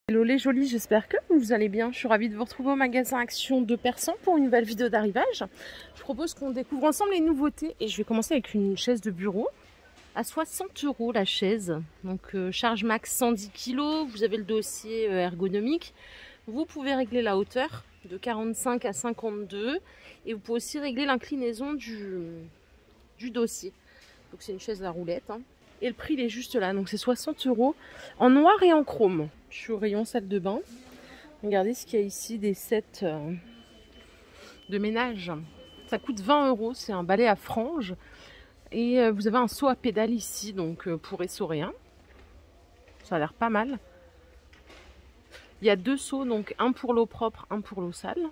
Hello les jolis, j'espère que vous allez bien. Je suis ravie de vous retrouver au magasin Action de Persan pour une nouvelle vidéo d'arrivage. Je propose qu'on découvre ensemble les nouveautés et je vais commencer avec une chaise de bureau à 60 € la chaise. Donc charge max 110 kg, vous avez le dossier ergonomique. Vous pouvez régler la hauteur de 45 à 52 et vous pouvez aussi régler l'inclinaison du dossier. Donc c'est une chaise à roulette. Et le prix il est juste là, donc c'est 60 € en noir et en chrome. Je suis au rayon salle de bain. Regardez ce qu'il y a ici, des sets de ménage. Ça coûte 20 €, c'est un balai à franges. Et vous avez un seau à pédales ici, donc pour essorer. Ça a l'air pas mal. Il y a deux seaux, donc un pour l'eau propre, un pour l'eau sale.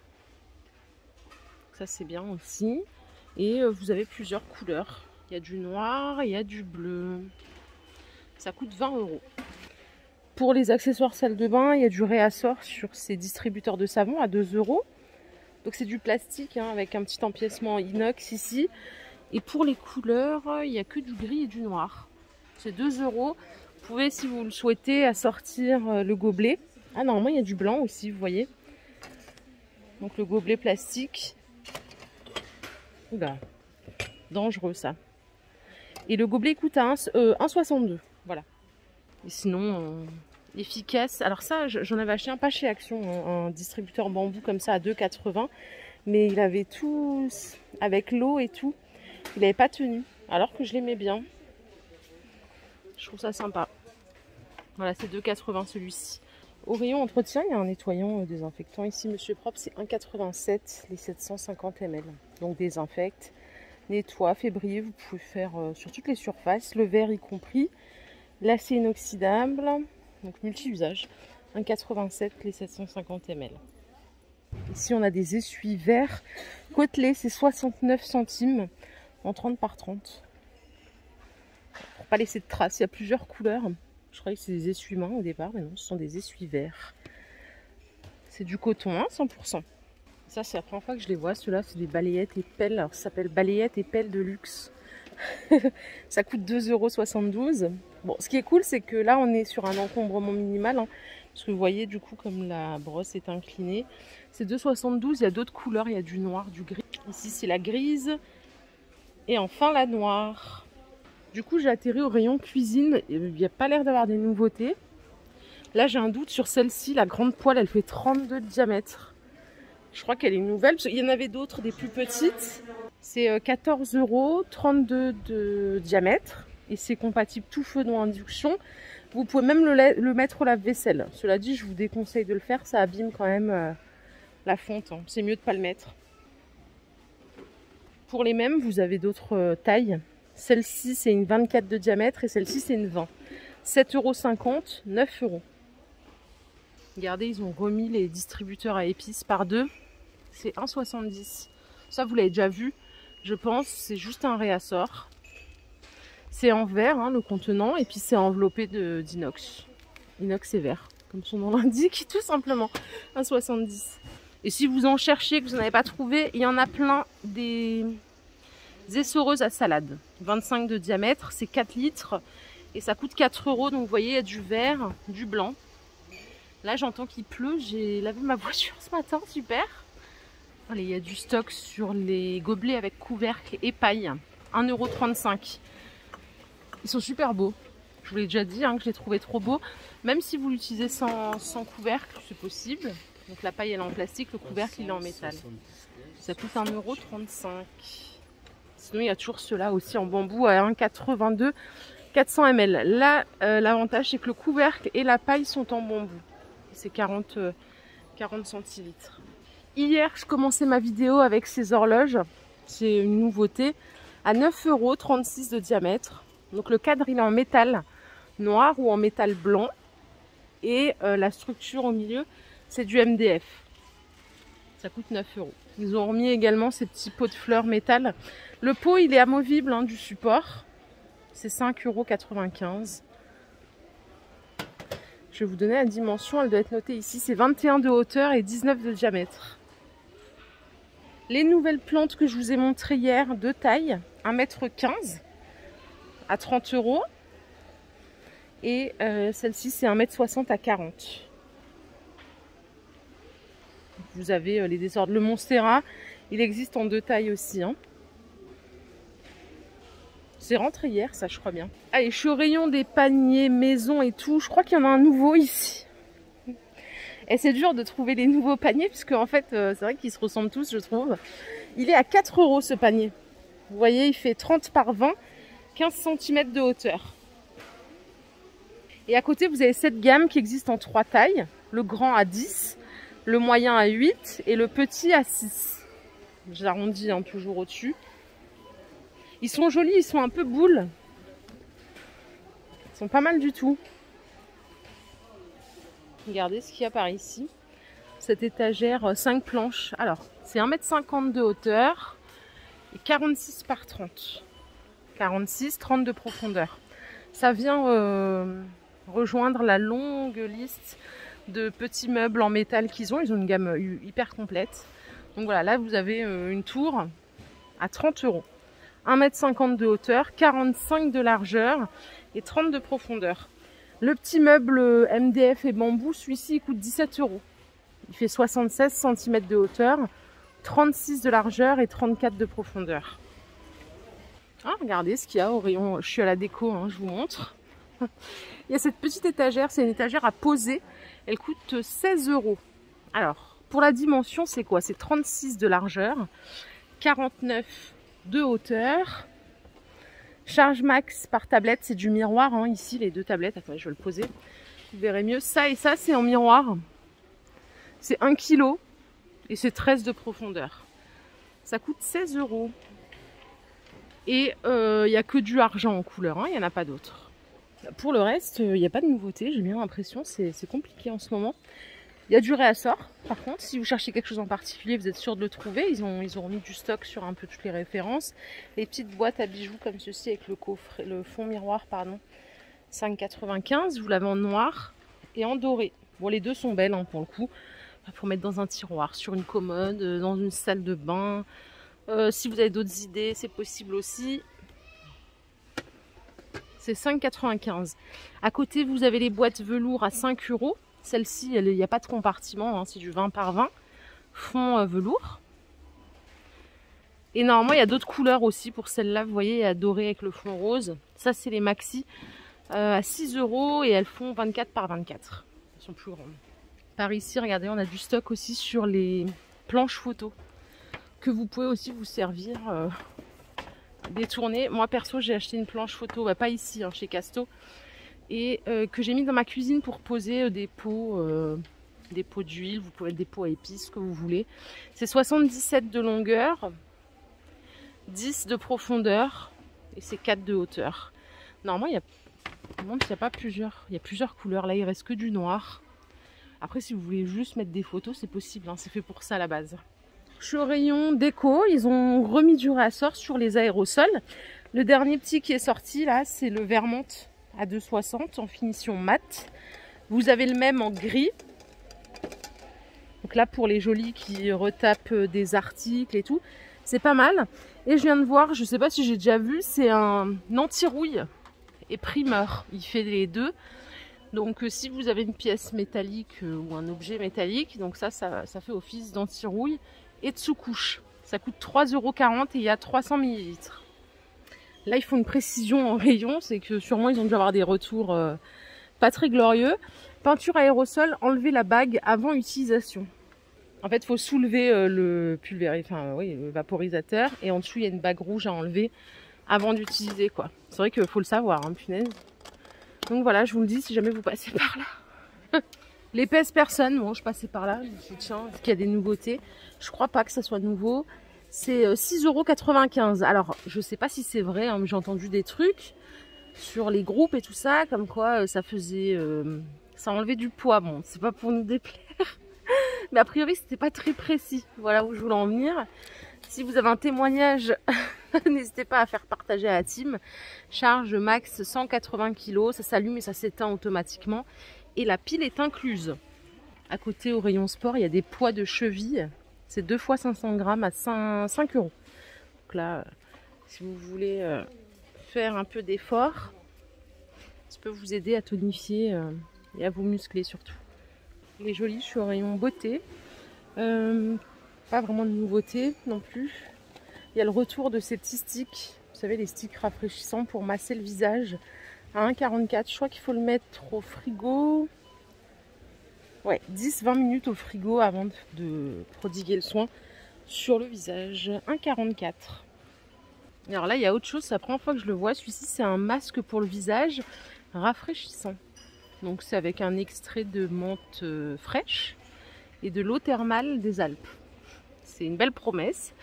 Ça c'est bien aussi. Et vous avez plusieurs couleurs. Il y a du noir, il y a du bleu. Ça coûte 20 €. Pour les accessoires salle de bain, il y a du réassort sur ces distributeurs de savon à 2 €. Donc c'est du plastique avec un petit empiècement inox ici. Et pour les couleurs, il n'y a que du gris et du noir. C'est 2 €. Vous pouvez, si vous le souhaitez, assortir le gobelet. Ah, normalement, il y a du blanc aussi, vous voyez. Donc le gobelet plastique. Oula, dangereux ça. Et le gobelet coûte à 1,62 €. Voilà. Et sinon, efficace. Alors ça, j'en avais acheté un pas chez Action, un distributeur bambou comme ça à 2,80 €. Mais il avait tout, avec l'eau et tout, il n'avait pas tenu. Alors que je l'aimais bien. Je trouve ça sympa. Voilà, c'est 2,80 € celui-ci. Au rayon entretien, il y a un nettoyant désinfectant ici, Monsieur Propre, c'est 1,87 € les 750 ml. Donc désinfecte, nettoie, fait briller, vous pouvez faire sur toutes les surfaces, le verre y compris. L'acier inoxydable, donc multi-usage, 1,87 € les 750 ml. Ici on a des essuie verts côtelés, c'est 69 centimes en 30 par 30. Pour pas laisser de traces, il y a plusieurs couleurs. Je croyais que c'est des essuie-mains au départ, mais non, ce sont des essuie verts. C'est du coton, 100%. Ça c'est la première fois que je les vois, ceux-là c'est des balayettes et pelles, alors ça s'appelle balayettes et pelles de luxe. Ça coûte 2,72 €. Bon, ce qui est cool, c'est que là, on est sur un encombrement minimal. Parce que vous voyez, du coup, comme la brosse est inclinée, c'est 2,72 €. Il y a d'autres couleurs. Il y a du noir, du gris. Ici, c'est la grise. Et enfin, la noire. Du coup, j'ai atterri au rayon cuisine. Il n'y a pas l'air d'avoir des nouveautés. Là, j'ai un doute sur celle-ci. La grande poêle, elle fait 32 de diamètre. Je crois qu'elle est nouvelle. Parce qu'il y en avait d'autres, des plus petites. C'est 14 €, 32 de diamètre. Et c'est compatible tout feu dans induction. Vous pouvez même le mettre au lave-vaisselle. Cela dit, je vous déconseille de le faire. Ça abîme quand même la fonte. C'est mieux de ne pas le mettre. Pour les mêmes, vous avez d'autres tailles. Celle-ci, c'est une 24 de diamètre. Et celle-ci, c'est une 20. 7,50 €, 9 €. Regardez, ils ont remis les distributeurs à épices par deux. C'est 1,70 €. Ça, vous l'avez déjà vu. Je pense, c'est juste un réassort. C'est en verre, le contenant, et puis c'est enveloppé d'inox. Inox et verre, comme son nom l'indique, tout simplement. 1,70 €. Et si vous en cherchez, que vous n'en avez pas trouvé, il y en a plein des essoreuses à salade. 25 de diamètre, c'est 4 litres, et ça coûte 4 €. Donc vous voyez, il y a du vert, du blanc. Là, j'entends qu'il pleut, j'ai lavé ma voiture ce matin, super. Allez, il y a du stock sur les gobelets avec couvercle et paille. 1,35 €. Ils sont super beaux. Je vous l'ai déjà dit que je les trouvais trop beaux. Même si vous l'utilisez sans couvercle, c'est possible. Donc la paille elle est en plastique, le couvercle il est en métal. Ça coûte 1,35 €. Sinon il y a toujours ceux-là aussi en bambou à 1,82 €, 400 ml. Là, l'avantage c'est que le couvercle et la paille sont en bambou. C'est 40 centilitres. Hier, je commençais ma vidéo avec ces horloges. C'est une nouveeuté. À 9 €, 36 de diamètre. Donc le cadre, il est en métal noir ou en métal blanc. Et la structure au milieu, c'est du MDF. Ça coûte 9 €. Ils ont remis également ces petits pots de fleurs métal. Le pot, il est amovible du support. C'est 5,95 €. Je vais vous donner la dimension. Elle doit être notée ici. C'est 21 de hauteur et 19 de diamètre. Les nouvelles plantes que je vous ai montrées hier de taille, 1,15 m à 30 €. Et celle-ci, c'est 1,60 m à 40 €. Vous avez les désordres. Le Monstera, il existe en 2 tailles aussi. Hein. C'est rentré hier, ça je crois bien. Allez, je suis au rayon des paniers, maison et tout. Je crois qu'il y en a un nouveau ici. Et c'est dur de trouver les nouveaux paniers, puisque en fait, c'est vrai qu'ils se ressemblent tous, je trouve. Il est à 4 € ce panier. Vous voyez, il fait 30 par 20, 15 cm de hauteur. Et à côté, vous avez cette gamme qui existe en 3 tailles. Le grand à 10, le moyen à 8 et le petit à 6. J'arrondis hein, toujours au-dessus. Ils sont jolis, ils sont un peu boules. Ils sont pas mal du tout. Regardez ce qu'il y a par ici. Cette étagère, 5 planches. Alors, c'est 1,50 m de hauteur et 46 par 30. 46, 30 de profondeur. Ça vient rejoindre la longue liste de petits meubles en métal qu'ils ont. Ils ont une gamme hyper complète. Donc voilà, là vous avez une tour à 30 €. 1,50 m de hauteur, 45 de largeur et 30 de profondeur. Le petit meuble MDF et bambou, celui-ci il coûte 17 €. Il fait 76 cm de hauteur, 36 de largeur et 34 de profondeur. Ah, regardez ce qu'il y a au rayon, je suis à la déco, hein, je vous montre. Il y a cette petite étagère, c'est une étagère à poser. Elle coûte 16 €. Alors, pour la dimension, c'est quoi? C'est 36 de largeur, 49 de hauteur. Charge max par tablette, c'est du miroir, hein, ici, les 2 tablettes. Attendez, je vais le poser. Vous verrez mieux. Ça et ça, c'est en miroir. C'est 1 kg et c'est 13 de profondeur. Ça coûte 16 €. Et il n'y a que du argent en couleur, hein, il n'y en a pas d'autre. Pour le reste, il n'y a pas de nouveauté, j'ai bien l'impression, c'est compliqué en ce moment. Il y a du réassort, par contre, si vous cherchez quelque chose en particulier, vous êtes sûr de le trouver. Ils ont remis du stock sur un peu toutes les références. Les petites boîtes à bijoux comme ceci avec le coffret, le fond miroir, pardon, 5,95 €. Vous l'avez en noir et en doré. Bon, les deux sont belles hein, pour le coup, pour mettre dans un tiroir, sur une commode, dans une salle de bain. Si vous avez d'autres idées, c'est possible aussi. C'est 5,95 €. À côté, vous avez les boîtes velours à 5 €. Celle-ci, il n'y a pas de compartiment, hein, c'est du 20 par 20. Fond velours. Et normalement, il y a d'autres couleurs aussi pour celle-là. Vous voyez, il y a doré avec le fond rose. Ça, c'est les maxi à 6 € et elles font 24 par 24. Elles sont plus grandes. Par ici, regardez, on a du stock aussi sur les planches photos que vous pouvez aussi vous servir, détourner. Moi, perso, j'ai acheté une planche photo, bah, pas ici, hein, chez Casto, et que j'ai mis dans ma cuisine pour poser des pots d'huile. Vous pouvez mettre des pots à épices, ce que vous voulez. C'est 77 de longueur, 10 de profondeur et c'est 4 de hauteur. Normalement, il y a, je me demande s'il n'y a pas plusieurs. Il y a plusieurs couleurs. Là, il reste que du noir. Après, si vous voulez juste mettre des photos, c'est possible. Hein, c'est fait pour ça à la base. Je suis au rayon déco. Ils ont remis du réassort sur les aérosols. Le dernier petit qui est sorti là, c'est le Vermont à 2,60 en finition mat. Vous avez le même en gris. Donc là, pour les jolis qui retapent des articles et tout, c'est pas mal. Et je viens de voir, je sais pas si j'ai déjà vu, c'est un anti-rouille et primeur. Il fait les deux. Donc si vous avez une pièce métallique ou un objet métallique, donc ça fait office d'anti-rouille et de sous-couche. Ça coûte 3,40 € et il y a 300 ml. Là, ils font une précision en rayon, c'est que sûrement ils ont dû avoir des retours pas très glorieux. Peinture aérosol, enlever la bague avant utilisation. En fait, il faut soulever le vaporisateur et en dessous, il y a une bague rouge à enlever avant d'utiliser, quoi. C'est vrai qu'il faut le savoir, hein, punaise. Donc voilà, je vous le dis si jamais vous passez par là. L'épaisse personne, bon, je passais par là, je me suis dit, tiens, est-ce qu'il y a des nouveautés? Je crois pas que ça soit nouveau. C'est 6,95 €. Alors, je sais pas si c'est vrai, hein, mais j'ai entendu des trucs sur les groupes et tout ça, comme quoi ça faisait... ça enlevait du poids. Bon, c'est pas pour nous déplaire. Mais a priori, c'était pas très précis. Voilà où je voulais en venir. Si vous avez un témoignage, n'hésitez pas à faire partager à la team. Charge max 180 kg. Ça s'allume et ça s'éteint automatiquement. Et la pile est incluse. À côté, au rayon sport, il y a des poids de cheville. C'est 2 fois 500 grammes à 5 €. Donc là, si vous voulez faire un peu d'effort, ça peut vous aider à tonifier et à vous muscler surtout. Les jolis, je suis au rayon beauté. Pas vraiment de nouveauté non plus. Il y a le retour de ces petits sticks, vous savez, les sticks rafraîchissants pour masser le visage à 1,44. Je crois qu'il faut le mettre au frigo. Ouais, 10-20 minutes au frigo avant de prodiguer le soin sur le visage. 1,44. Alors là, il y a autre chose, c'est la première fois que je le vois. Celui-ci, c'est un masque pour le visage rafraîchissant. Donc c'est avec un extrait de menthe fraîche et de l'eau thermale des Alpes. C'est une belle promesse.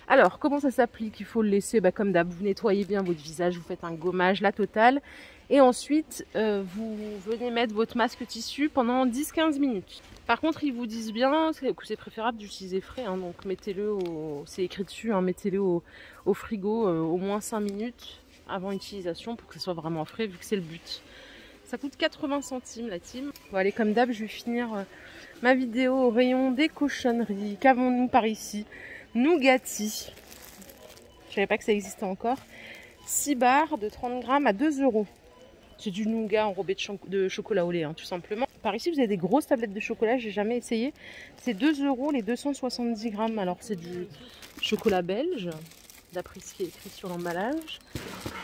Alors, comment ça s'applique? Il faut le laisser comme d'hab. Vous nettoyez bien votre visage, vous faites un gommage, la totale. Et ensuite, vous venez mettre votre masque tissu pendant 10-15 minutes. Par contre, ils vous disent bien que c'est préférable d'utiliser frais. Hein, donc, mettez-le c'est écrit dessus, hein, mettez-le au frigo au moins 5 minutes avant utilisation pour que ce soit vraiment frais, vu que c'est le but. Ça coûte 80 centimes la team. Bon, allez, comme d'hab, je vais finir ma vidéo au rayon des cochonneries. Qu'avons-nous par ici? Nougatti. Je savais pas que ça existait encore. 6 barres de 30 grammes à 2 €. C'est du nougat enrobé de chocolat au lait, hein, tout simplement. Par ici, vous avez des grosses tablettes de chocolat. J'ai jamais essayé. C'est 2 € les 270 grammes. Alors, c'est du chocolat belge, d'après ce qui est écrit sur l'emballage.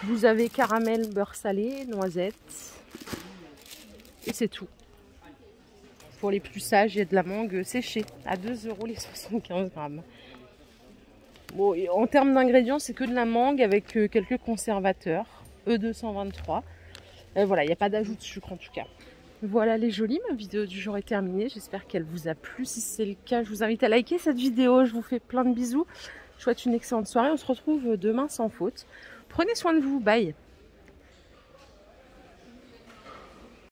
Vous avez caramel, beurre salé, noisettes. Et c'est tout. Pour les plus sages, il y a de la mangue séchée à 2 € les 75 grammes. Bon, en termes d'ingrédients, c'est que de la mangue avec quelques conservateurs, E223. Voilà, il n'y a pas d'ajout de sucre en tout cas. Voilà les jolies, ma vidéo du jour est terminée. J'espère qu'elle vous a plu. Si c'est le cas, je vous invite à liker cette vidéo. Je vous fais plein de bisous. Je vous souhaite une excellente soirée. On se retrouve demain sans faute. Prenez soin de vous. Bye.